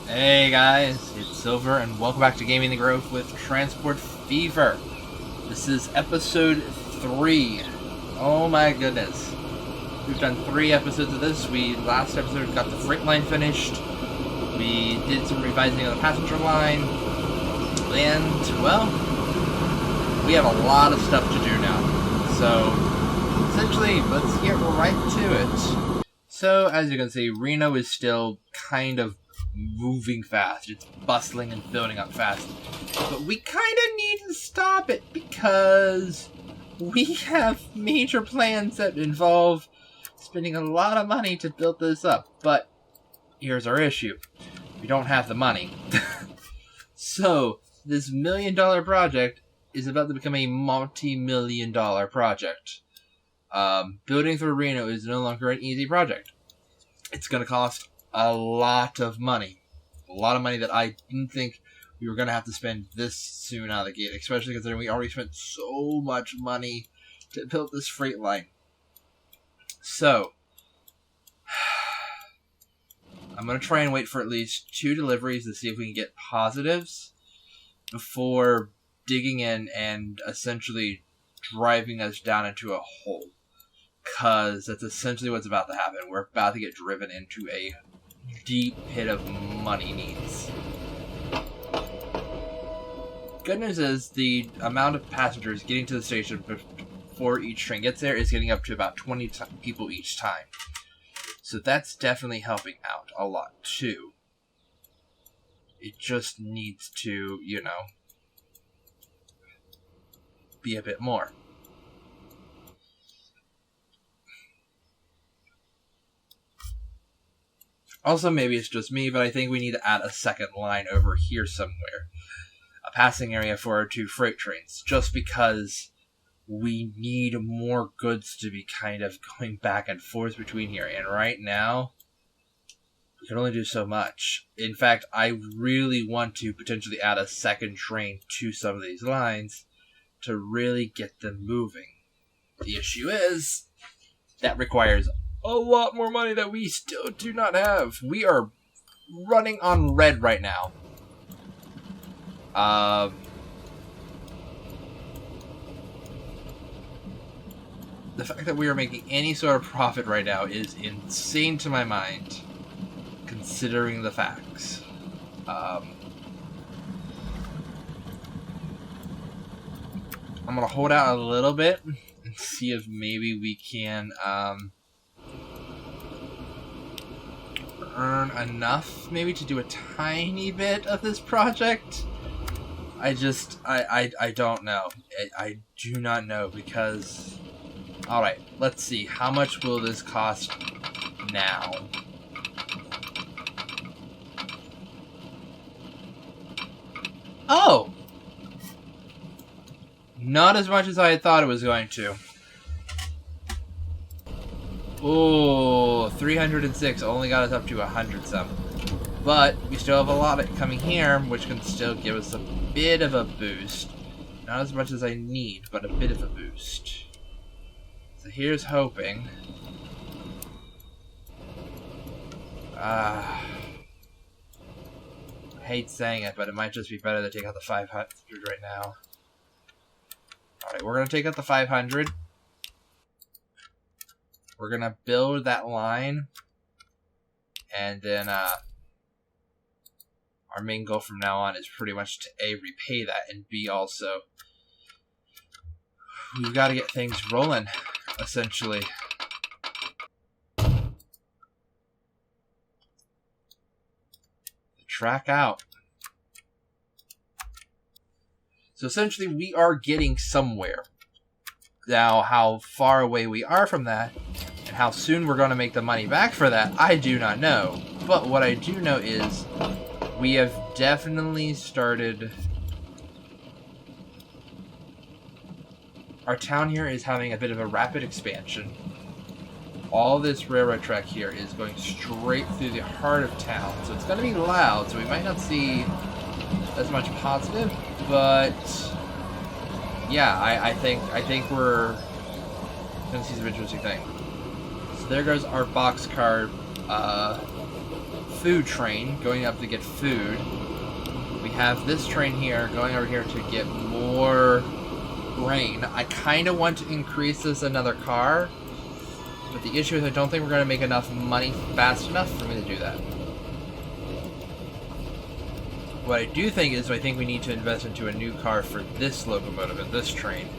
Hey guys, it's Silver and welcome back to Gaming the Grove with Transport Fever. This is episode 3. Oh my goodness. We've done 3 episodes of this. Last episode got the freight line finished. We did some revising of the passenger line. And, well, we have a lot of stuff to do now. So, essentially, let's get right to it. So, as you can see, Reno is still kind of moving fast. It's bustling and building up fast. But we kind of need to stop it because we have major plans that involve spending a lot of money to build this up. But here's our issue. We don't have the money. So, this $1 million project is about to become a multi-million-dollar project. Building through Reno is no longer an easy project. It's going to cost a lot of money. A lot of money that I didn't think we were going to have to spend this soon out of the gate, especially considering we already spent so much money to build this freight line. So, I'm going to try and wait for at least 2 deliveries to see if we can get positives before digging in and essentially driving us down into a hole. Because that's essentially what's about to happen. We're about to get driven into a deep pit of money needs. Good news is the amount of passengers getting to the station before each train gets there is getting up to about 20 people each time. So that's definitely helping out a lot too. It just needs to, be a bit more. Also, maybe it's just me, but I think we need to add a second line over here somewhere. A passing area for our 2 freight trains. Just because we need more goods to be kind of going back and forth between here. And right now, we can only do so much. In fact, I really want to potentially add a second train to some of these lines to really get them moving. The issue is, that requires a lot more money that we still do not have. We are running on red right now. The fact that we are making any sort of profit right now is insane to my mind, considering the facts. I'm gonna hold out a little bit and see if maybe we can, earn enough maybe to do a tiny bit of this project. I don't know. I do not know because... Alright, let's see. How much will this cost now? Oh! Not as much as I had thought it was going to. Oh, 306 only got us up to 100 some. But we still have a lot of it coming here, which can still give us a bit of a boost. Not as much as I need, but a bit of a boost. So here's hoping. I hate saying it, but it might just be better to take out the 500 right now. Alright, we're going to take out the 500. We're going to build that line. And then our main goal from now on is pretty much to A, repay that, and B, also, we've got to get things rolling, essentially. The track out. So essentially, we are getting somewhere. Now, how far away we are from that, and how soon we're going to make the money back for that, I do not know. But what I do know is, we have definitely started... Our town here is having a bit of a rapid expansion. All this railroad track here is going straight through the heart of town, so it's going to be loud, so we might not see as much positive, but yeah, I think we're going to see some interesting things. So there goes our boxcar food train going up to get food. We have this train here going over here to get more grain. I kind of want to increase this another car, but the issue is I don't think we're going to make enough money fast enough for me to do that. What I do think is I think we need to invest into a new car for this locomotive and this train.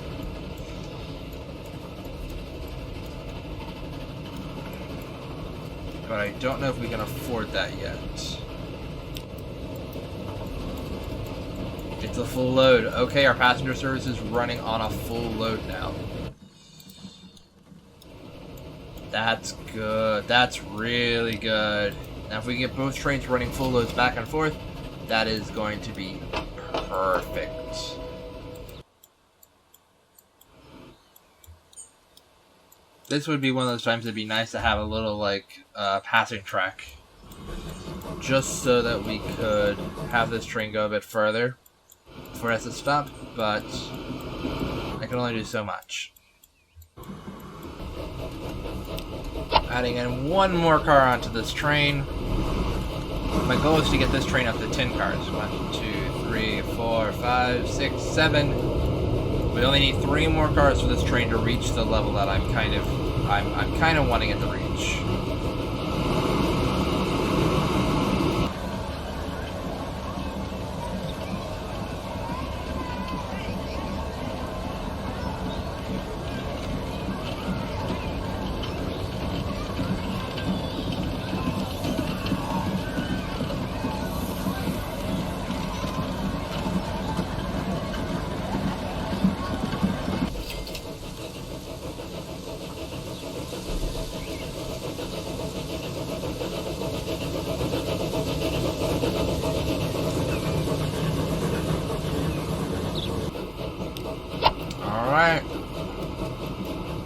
But I don't know if we can afford that yet. It's a full load. Okay, our passenger service is running on a full load now. That's good. That's really good. Now if we get both trains running full loads back and forth, that is going to be perfect. This would be one of those times it'd be nice to have a little, like, passing track. Just so that we could have this train go a bit further before it has to stop, but I can only do so much. Adding in one more car onto this train. My goal is to get this train up to 10 cars. 1, 2, 3, 4, 5, 6, 7. We only need 3 more cars for this train to reach the level that I'm kind of wanting it to reach. Alright.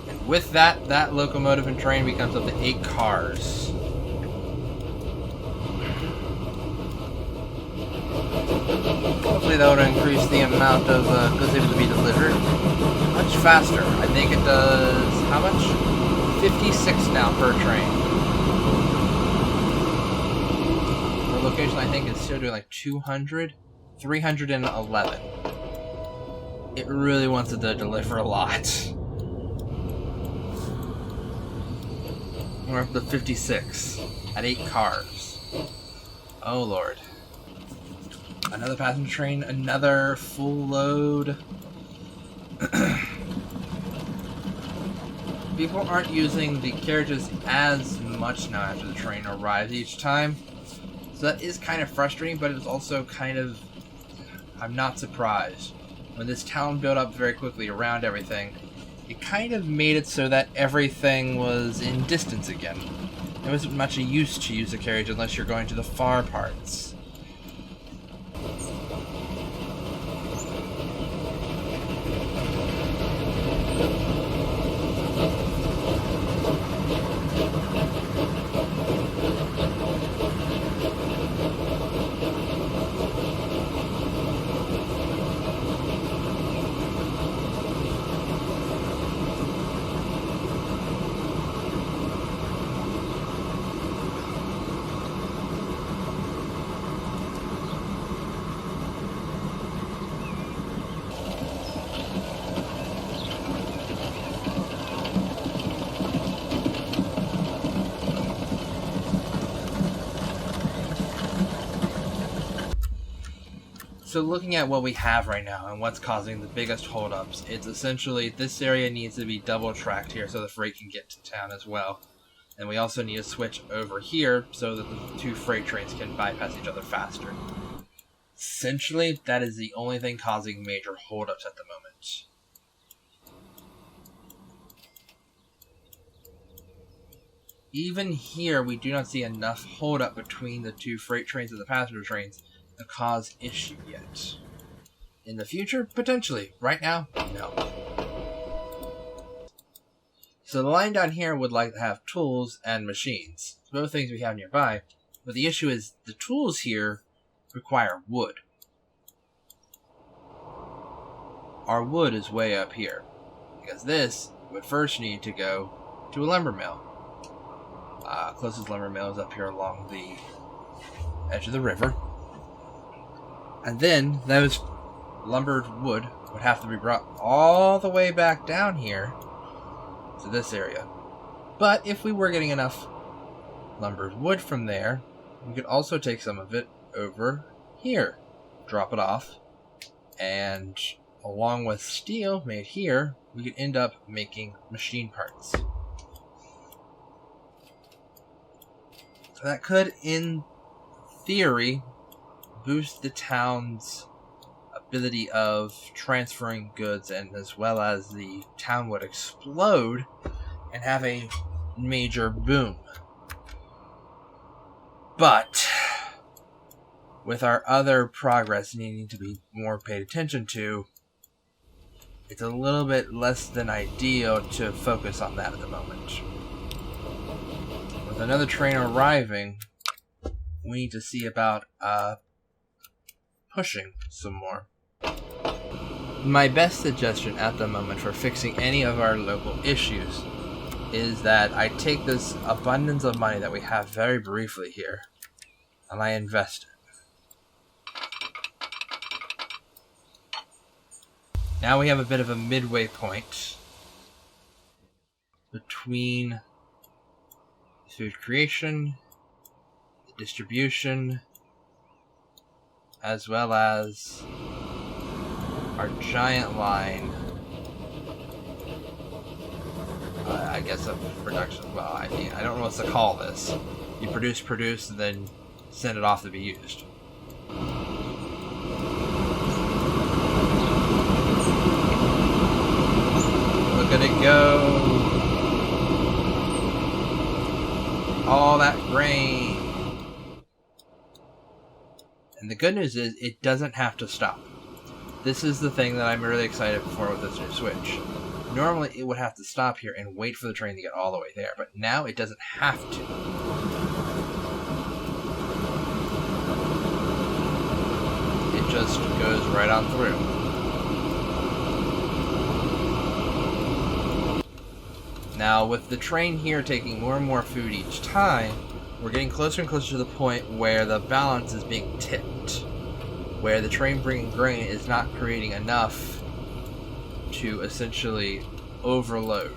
And with that, that locomotive and train becomes up to 8 cars. Hopefully that would increase the amount of goods able to be delivered much faster. I think it does, how much? 56 now per train. The location I think is still doing like 200, 311. It really wants it to deliver a lot. We're up to 56 at 8 cars. Oh lord. Another passenger train, another full load. People aren't using the carriages as much now after the train arrives each time. So that is kind of frustrating, but it's also kind of... I'm not surprised. When this town built up very quickly around everything, it kind of made it so that everything was in distance again. There wasn't much use to use a carriage unless you're going to the far parts. So looking at what we have right now and what's causing the biggest holdups, it's essentially this area needs to be double tracked here so the freight can get to town as well. And we also need to switch over here so that the 2 freight trains can bypass each other faster. Essentially, that is the only thing causing major holdups at the moment. Even here, we do not see enough holdup between the 2 freight trains and the passenger trains to cause issue yet. In the future, potentially. Right now, no. So the line down here would like to have tools and machines. Both things we have nearby. But the issue is the tools here require wood. Our wood is way up here. Because this would first need to go to a lumber mill. Closest lumber mill is up here along the edge of the river. And then those lumbered wood would have to be brought all the way back down here to this area. But if we were getting enough lumbered wood from there, we could also take some of it over here, drop it off, and along with steel made here, we could end up making machine parts. So that could, in theory, boost the town's ability of transferring goods, and as well as the town would explode and have a major boom. But with our other progress needing to be more paid attention to, it's a little bit less than ideal to focus on that at the moment. With another train arriving, we need to see about pushing some more. My best suggestion at the moment for fixing any of our local issues is that I take this abundance of money that we have very briefly here, and I invest it. Now we have a bit of a midway point between food creation, distribution, as well as our giant line, I guess, of production. Well, I mean, I don't know what to call this. You produce, and then send it off to be used. Look at it go. All that grain. And the good news is, it doesn't have to stop. This is the thing that I'm really excited for with this new switch. Normally, it would have to stop here and wait for the train to get all the way there, but now it doesn't have to. It just goes right on through. Now, with the train here taking more and more food each time, we're getting closer and closer to the point where the balance is being tipped, where the train bringing grain is not creating enough to essentially overload.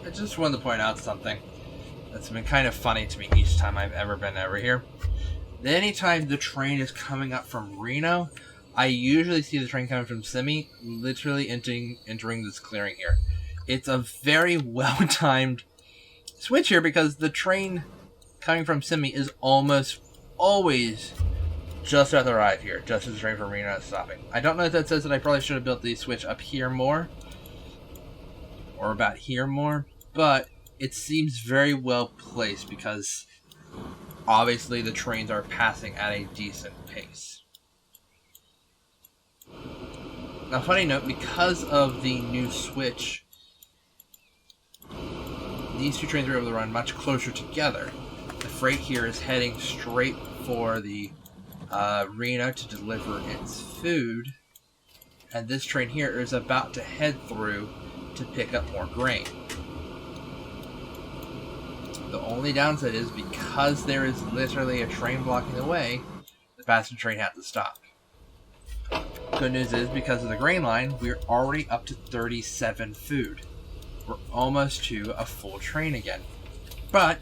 I just wanted to point out something that's been kind of funny to me each time I've ever been over here. Anytime the train is coming up from Reno, I usually see the train coming from Simi, literally entering this clearing here. It's a very well-timed switch here because the train coming from Simi is almost always just about to arrive here, just as the train from Reno is stopping. I don't know if that says that I probably should have built the switch up here more, or about here more, but it seems very well placed because obviously the trains are passing at a decent pace. Now, funny note, because of the new switch, these two trains are able to run much closer together. The freight here is heading straight for the Reno to deliver its food, and this train here is about to head through to pick up more grain. The only downside is because there is literally a train blocking the way, the passenger train had to stop. Good news is, because of the grain line, we're already up to 37 food. We're almost to a full train again. But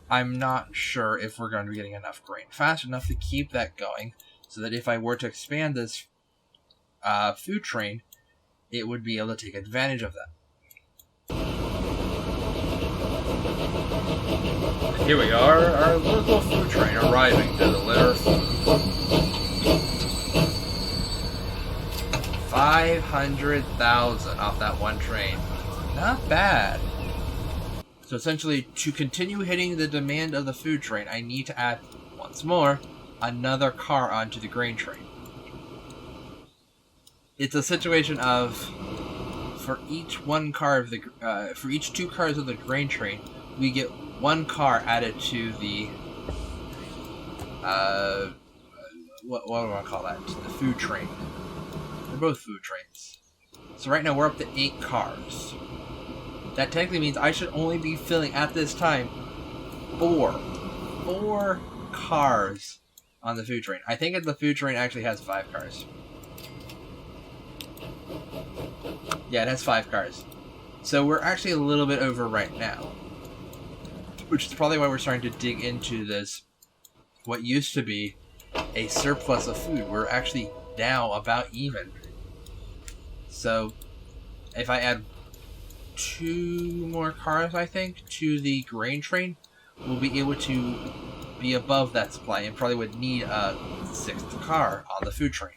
I'm not sure if we're going to be getting enough grain fast enough to keep that going, so that if I were to expand this food train, it would be able to take advantage of that. Here we are, our local food train arriving to deliver food. 500,000 off that one train. Not bad. So essentially, to continue hitting the demand of the food train, I need to add, once more, another car onto the grain train. It's a situation of, for each two cars of the grain train, we get one car added to the what do I call that? The food train. They're both food trains. So right now we're up to 8 cars. That technically means I should only be filling at this time 4 cars on the food train. I think the food train actually has 5 cars. Yeah, it has 5 cars. So we're actually a little bit over right now. Which is probably why we're starting to dig into this. What used to be a surplus of food. We're actually now about even. So if I add 2 more cars, I think, to the grain train, we'll be able to be above that supply and probably would need a 6th car on the food train.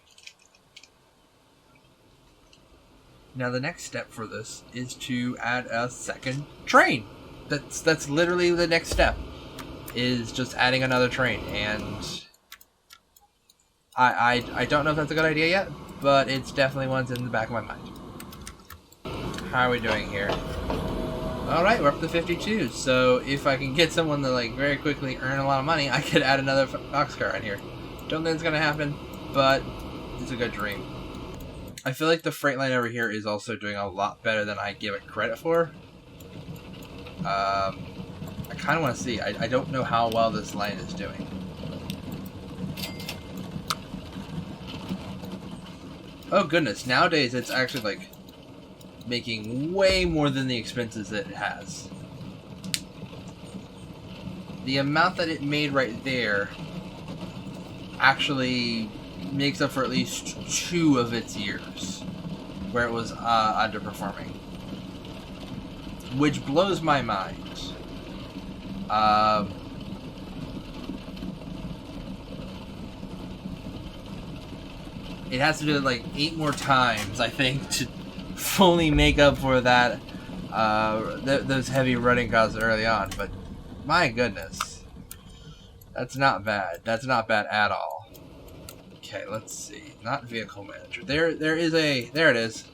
Now the next step for this is to add a 2nd train. That's literally the next step, is just adding another train, and I don't know if that's a good idea yet, but it's definitely one's in the back of my mind. How are we doing here? Alright, we're up to 52, so if I can get someone to like very quickly earn a lot of money, I could add another boxcar in here. Don't think it's gonna happen, but it's a good dream. I feel like the freight line over here is also doing a lot better than I give it credit for. I kind of want to see. I don't know how well this line is doing. Oh goodness, nowadays it's actually like making way more than the expenses that it has. The amount that it made right there actually makes up for at least 2 of its years where it was underperforming, which blows my mind. It has to do it like 8 more times, I think, to fully make up for that those heavy running costs early on. But my goodness, that's not bad. That's not bad at all. Okay, let's see. Not vehicle manager. There it is.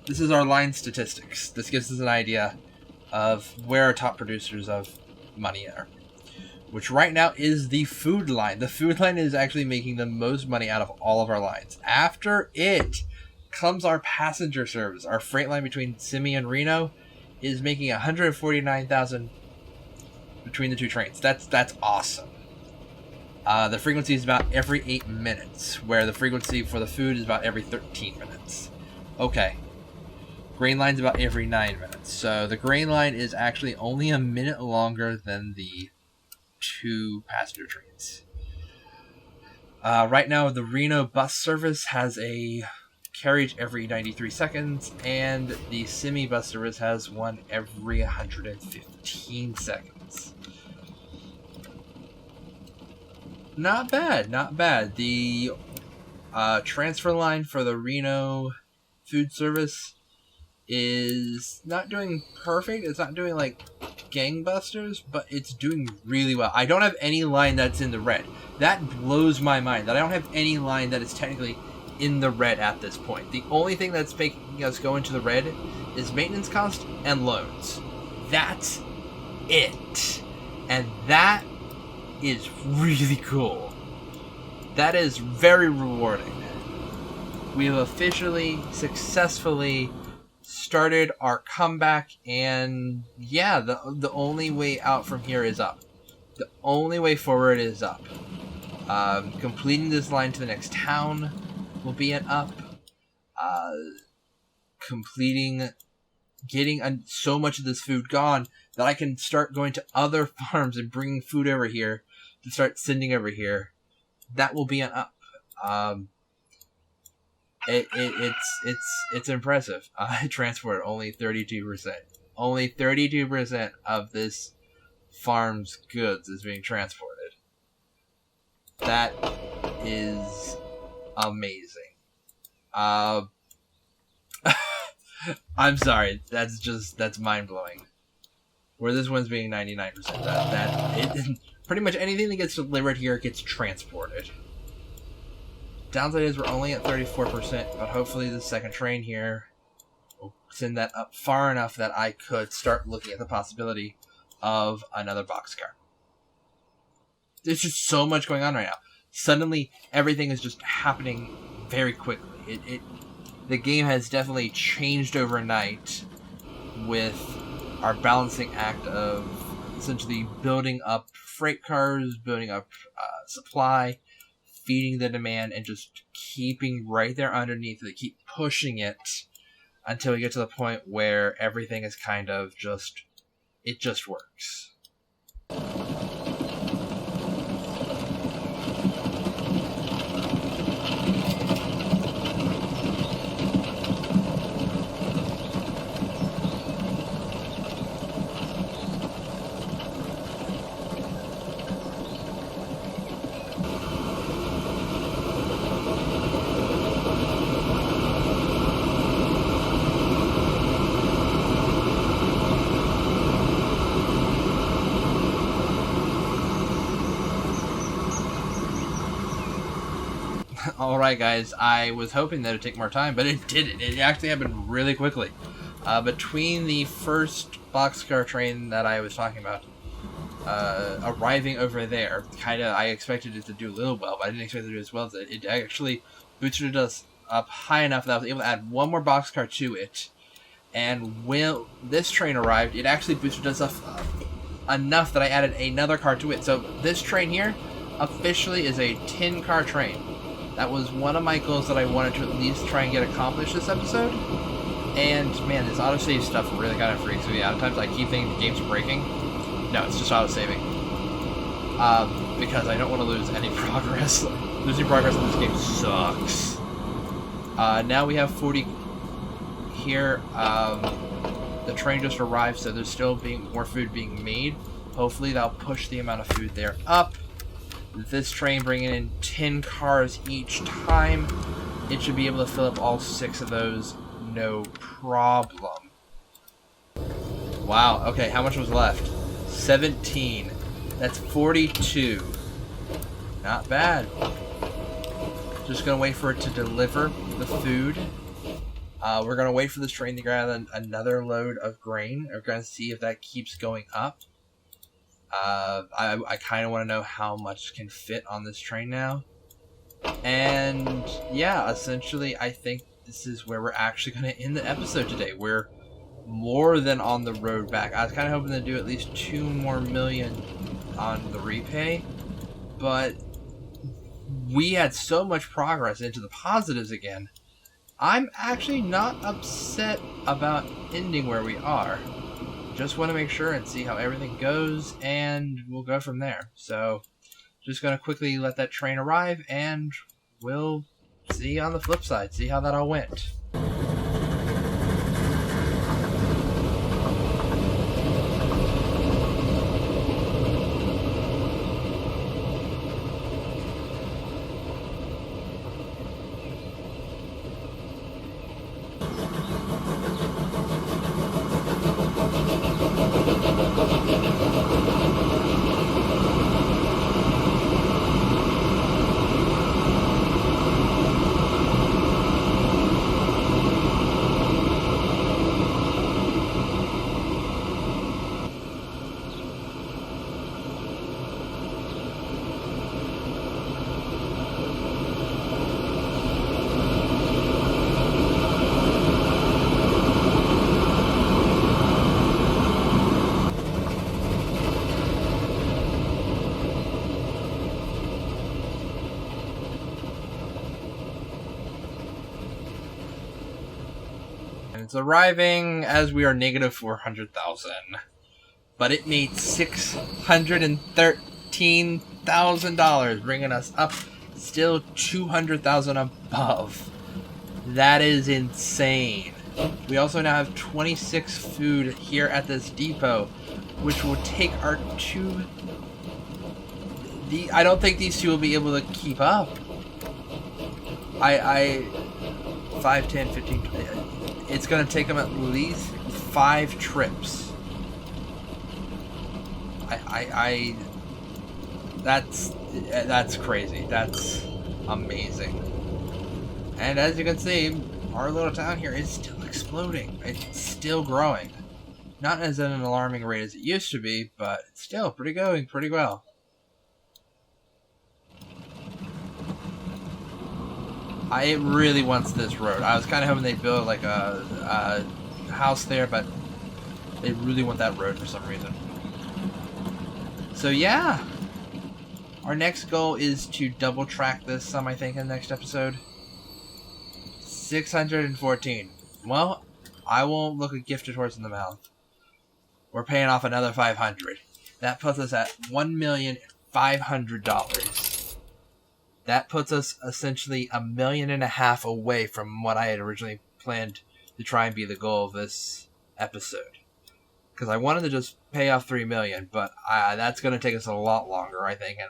This is our line statistics. This gives us an idea of where our top producers of money are, which right now is the food line. The food line is actually making the most money out of all of our lines. After it comes our passenger service. Our freight line between Simi and Reno is making $149,000 between the 2 trains. That's awesome. The frequency is about every 8 minutes, where the frequency for the food is about every 13 minutes. Okay. Grain line's about every 9 minutes. So the grain line is actually only a minute longer than the 2 passenger trains. Right now, the Reno bus service has a carriage every 93 seconds, and the Simi bus service has one every 115 seconds. Not bad, not bad. The transfer line for the Reno food service is not doing perfect. It's not doing like gangbusters, but it's doing really well. I don't have any line that's in the red. That blows my mind that I don't have any line that is technically in the red at this point. The only thing that's making us go into the red is maintenance cost and loans. That's it. And that is really cool. That is very rewarding. We have officially, successfully started our comeback, and yeah, the only way out from here is up. The only way forward is up. Completing this line to the next town will be an up. Getting so much of this food gone that I can start going to other farms and bringing food over here to start sending over here. That will be an up. It's impressive. I transport only 32%. Only 32% of this farm's goods is being transported. That is amazing. I'm sorry. That's mind blowing. Where this one's being 99%. Pretty much anything that gets delivered here gets transported. Downside is we're only at 34%, but hopefully the second train here will send that up far enough that I could start looking at the possibility of another boxcar. There's just so much going on right now. Suddenly, everything is just happening very quickly. The game has definitely changed overnight with our balancing act of essentially building up freight cars, building up supply, feeding the demand, and just keeping right there underneath it, keep pushing it until we get to the point where everything is kind of it just works. Alright guys, I was hoping that it would take more time, but it didn't. It actually happened really quickly. Between the first boxcar train that I was talking about arriving over there, I expected it to do a little well, but I didn't expect it to do as well as it. It actually boosted us up high enough that I was able to add one more boxcar to it. And when this train arrived, it actually boosted us up enough that I added another car to it. So this train here officially is a 10-car train. That was one of my goals that I wanted to at least try and get accomplished this episode. And man, this autosave stuff really kind of freaks me out. At times I keep thinking the game's breaking. No, it's just autosaving. Because I don't want to lose any progress. Losing progress in this game sucks. Now we have 40 here. The train just arrived, so there's still more food being made. Hopefully that'll push the amount of food there up. This train bringing in 10 cars each time. It should be able to fill up all 6 of those, no problem. Wow, okay, how much was left? 17. That's 42. Not bad. Just gonna wait for it to deliver the food. We're gonna wait for this train to grab another load of grain. We're gonna see if that keeps going up. I kind of want to know how much can fit on this train now. And yeah, essentially I think this is where we're actually going to end the episode today. We're more than on the road back. I was kind of hoping to do at least 2 more million on the repay, but we had so much progress into the positives again. I'm actually not upset about ending where we are. Just want to make sure and see how everything goes, and we'll go from there. So, just going to quickly let that train arrive, and we'll see on the flip side, see how that all went. It's arriving as we are negative 400,000. But it made $613,000, bringing us up still 200,000 above. That is insane. We also now have 26 food here at this depot, which will take our two... I don't think these two will be able to keep up. 5, 10, 15, 20. It's going to take them at least 5 trips. That's crazy. That's amazing. And as you can see, our little town here is still exploding. It's still growing. Not as at an alarming rate as it used to be, but it's still going pretty well. It really wants this road. I was kind of hoping they'd build like a house there, but they really want that road for some reason. So yeah, our next goal is to double track this some, I think, in the next episode. 614. Well, I won't look a gifted horse in the mouth. We're paying off another 500. That puts us at $1,500,000. That puts us essentially $1.5 million away from what I had originally planned to try and be the goal of this episode. Because I wanted to just pay off $3 million, but that's going to take us a lot longer, I think. And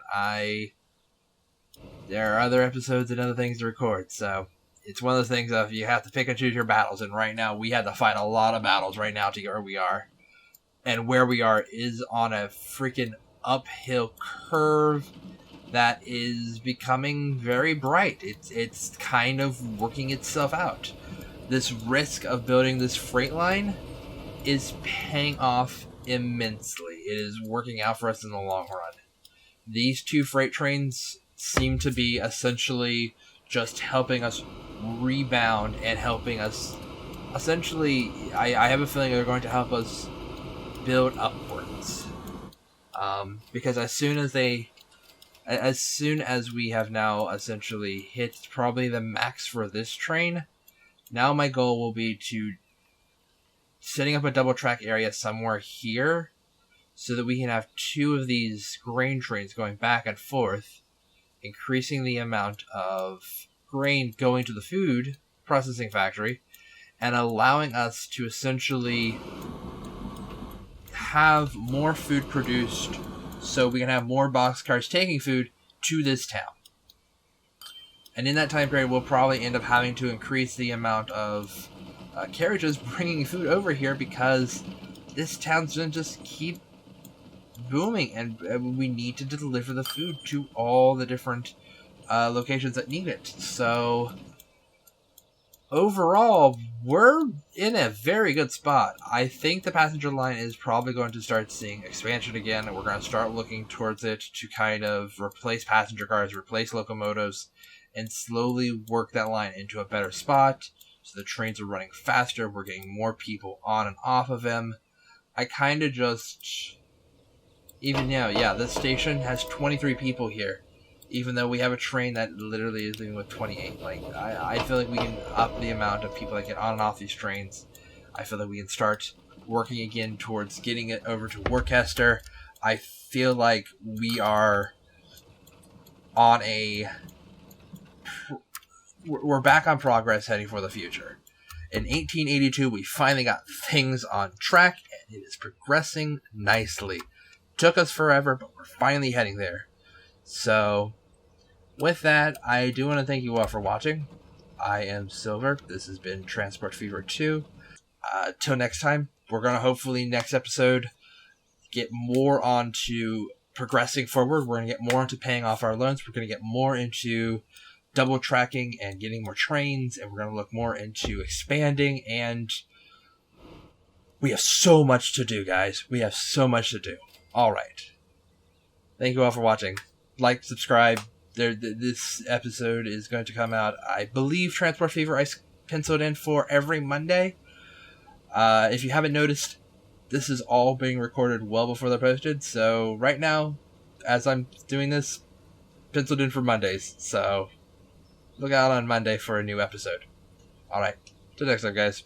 there are other episodes and other things to record, so it's one of those things of you have to pick and choose your battles. And right now, we had to fight a lot of battles right now to get where we are. And where we are is on a freaking uphill curve that is becoming very bright. It's kind of working itself out. This risk of building this freight line is paying off immensely. It is working out for us in the long run. These 2 freight trains seem to be essentially just helping us rebound and helping us essentially, I have a feeling they're going to help us build upwards. Because as soon as we have now essentially hit probably the max for this train, now my goal will be to setting up a double track area somewhere here so that we can have 2 of these grain trains going back and forth, increasing the amount of grain going to the food processing factory and allowing us to essentially have more food produced so we can have more boxcars taking food to this town. And in that time period, we'll probably end up having to increase the amount of carriages bringing food over here because this town's going to just keep booming and we need to deliver the food to all the different locations that need it. So overall, we're in a very good spot. I think the passenger line is probably going to start seeing expansion again, and we're going to start looking towards it to kind of replace passenger cars, replace locomotives, and slowly work that line into a better spot. So the trains are running faster, we're getting more people on and off of them. I kind of just, even now, yeah, this station has 23 people here. Even though we have a train that literally is leaving with 28. Like, I feel like we can up the amount of people that get on and off these trains. I feel like we can start working again towards getting it over to Worcester. I feel like we are on we're back on progress heading for the future. In 1882, we finally got things on track, and it is progressing nicely. Took us forever, but we're finally heading there. So, with that, I do want to thank you all for watching. I am Silver. This has been Transport Fever 2. Till next time, we're going to hopefully next episode get more onto progressing forward. We're going to get more into paying off our loans. We're going to get more into double tracking and getting more trains. And we're going to look more into expanding. And we have so much to do, guys. We have so much to do. All right. Thank you all for watching. Like, subscribe. This episode is going to come out, I believe, Transport Fever I penciled in for every Monday. If you haven't noticed, this is all being recorded well before they're posted. So right now, as I'm doing this, penciled in for Mondays. So look out on Monday for a new episode. Alright, till next time, guys.